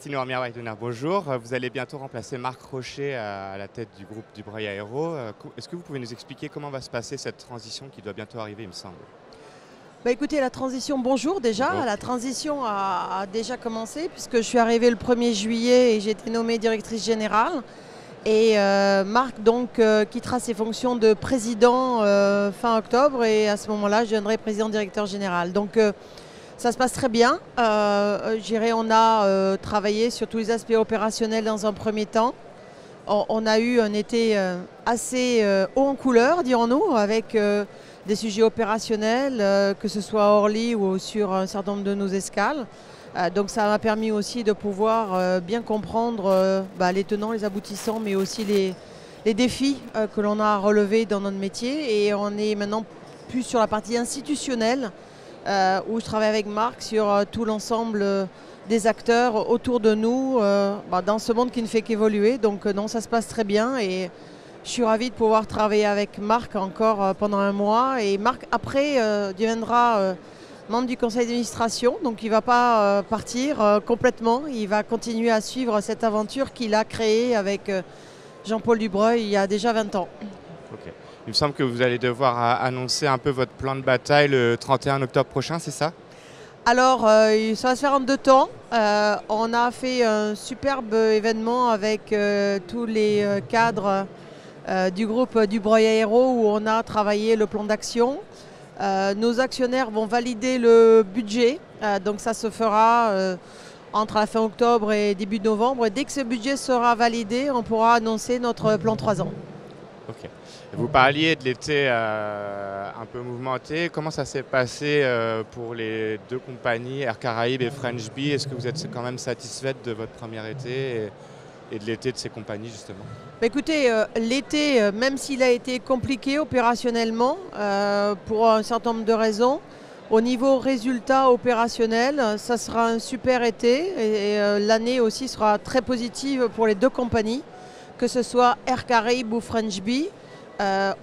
Martino Armier-Weidner, bonjour. Vous allez bientôt remplacer Marc Rochet à la tête du groupe Dubreuil Aéro. Est-ce que vous pouvez nous expliquer comment va se passer cette transition qui doit bientôt arriver, il me semble? Écoutez, la transition, bonjour déjà. Bonjour. La transition a déjà commencé puisque je suis arrivée le 1er juillet et j'ai été nommée directrice générale. Et Marc donc quittera ses fonctions de président fin octobre et à ce moment-là, je deviendrai président directeur général. Donc ça se passe très bien. On a travaillé sur tous les aspects opérationnels dans un premier temps. On a eu un été assez haut en couleur, dirons-nous, avec des sujets opérationnels, que ce soit à Orly ou sur un certain nombre de nos escales. Donc ça m'a permis aussi de pouvoir bien comprendre les tenants, les aboutissants, mais aussi les défis que l'on a à relever dans notre métier. Et on est maintenant plus sur la partie institutionnelle, où je travaille avec Marc sur tout l'ensemble des acteurs autour de nous, dans ce monde qui ne fait qu'évoluer. Donc non, ça se passe très bien et je suis ravie de pouvoir travailler avec Marc encore pendant un mois. Et Marc, après, deviendra membre du conseil d'administration, donc il ne va pas partir complètement. Il va continuer à suivre cette aventure qu'il a créée avec Jean-Paul Dubreuil il y a déjà 20 ans. Okay. Il me semble que vous allez devoir annoncer un peu votre plan de bataille le 31 octobre prochain, c'est ça? Alors, ça va se faire en 2 temps. On a fait un superbe événement avec tous les cadres du groupe Dubreuil Aéro où on a travaillé le plan d'action. Nos actionnaires vont valider le budget, donc ça se fera entre la fin octobre et début novembre. Et dès que ce budget sera validé, on pourra annoncer notre plan 3 ans. Ok. Vous parliez de l'été un peu mouvementé. Comment ça s'est passé pour les deux compagnies, Air Caraïbes et French Bee? Est-ce que vous êtes quand même satisfaite de votre premier été et de l'été de ces compagnies justement? Écoutez, l'été, même s'il a été compliqué opérationnellement, pour un certain nombre de raisons, au niveau résultat opérationnel, ça sera un super été et l'année aussi sera très positive pour les deux compagnies, que ce soit Air Caraïbes ou French Bee.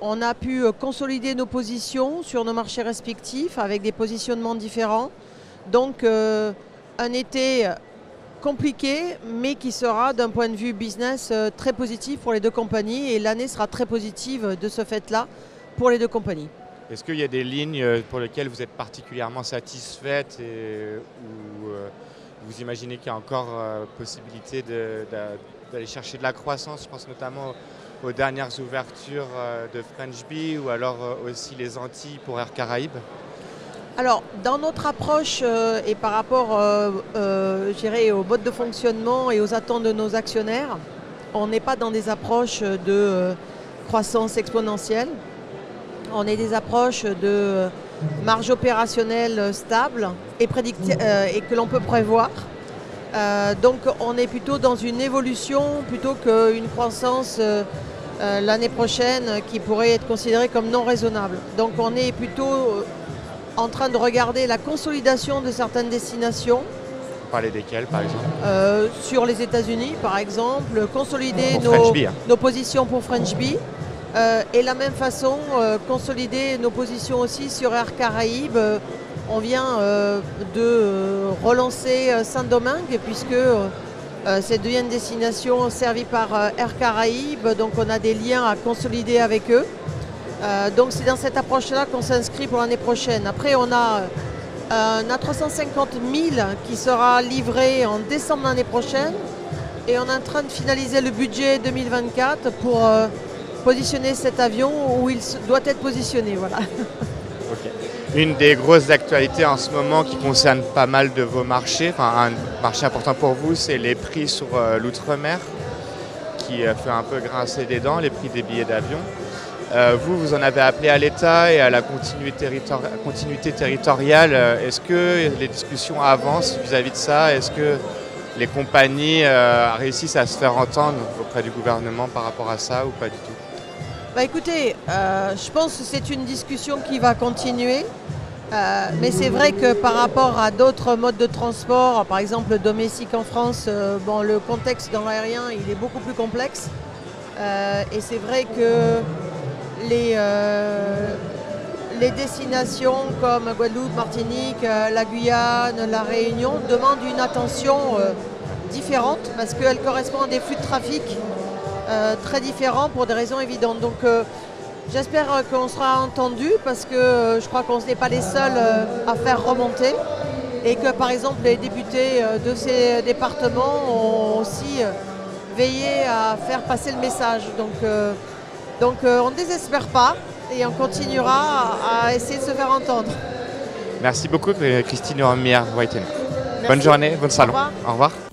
On a pu consolider nos positions sur nos marchés respectifs avec des positionnements différents. Donc un été compliqué, mais qui sera d'un point de vue business très positif pour les deux compagnies et l'année sera très positive de ce fait-là pour les deux compagnies. Est-ce qu'il y a des lignes pour lesquelles vous êtes particulièrement satisfaite ou vous imaginez qu'il y a encore possibilité d'aller chercher de la croissance? Je pense notamment aux dernières ouvertures de French Bee ou alors aussi les Antilles pour Air Caraïbes. Alors, dans notre approche et par rapport au mode de fonctionnement et aux attentes de nos actionnaires, on n'est pas dans des approches de croissance exponentielle. On est des approches de marge opérationnelle stable et que l'on peut prévoir. Donc, on est plutôt dans une évolution plutôt qu'une croissance l'année prochaine qui pourrait être considérée comme non raisonnable. Donc, on est plutôt en train de regarder la consolidation de certaines destinations. Vous parlez desquelles, par exemple? Sur les États-Unis, par exemple, consolider nos positions pour French Bee. Et de la même façon, consolider nos positions aussi sur Air Caraïbes. On vient de relancer Saint-Domingue puisque c'est devient une destination servie par Air Caraïbes. Donc on a des liens à consolider avec eux. Donc c'est dans cette approche-là qu'on s'inscrit pour l'année prochaine. Après, on a un A350 000 qui sera livré en décembre l'année prochaine. Et on est en train de finaliser le budget 2024 pour positionner cet avion où il doit être positionné. Voilà. Okay. Une des grosses actualités en ce moment qui concerne pas mal de vos marchés, enfin un marché important pour vous, c'est les prix sur l'outre-mer qui fait un peu grincer des dents, les prix des billets d'avion. Vous en avez appelé à l'État et à la continuité territoriale. Est-ce que les discussions avancent vis-à-vis de ça? Est-ce que les compagnies réussissent à se faire entendre auprès du gouvernement par rapport à ça ou pas du tout? Écoutez, je pense que c'est une discussion qui va continuer. Mais c'est vrai que par rapport à d'autres modes de transport, par exemple domestique en France, le contexte dans l'aérien il est beaucoup plus complexe. Et c'est vrai que les destinations comme Guadeloupe, Martinique, la Guyane, la Réunion demandent une attention différente parce qu'elle correspond à des flux de trafic très différents pour des raisons évidentes. Donc j'espère qu'on sera entendu parce que je crois qu'on n'est pas les seuls à faire remonter et que par exemple les députés de ces départements ont aussi veillé à faire passer le message. Donc on ne désespère pas et on continuera à essayer de se faire entendre. Merci beaucoup Christine Romière-Whitener. Bonne journée, bon salon. Au revoir. Au revoir.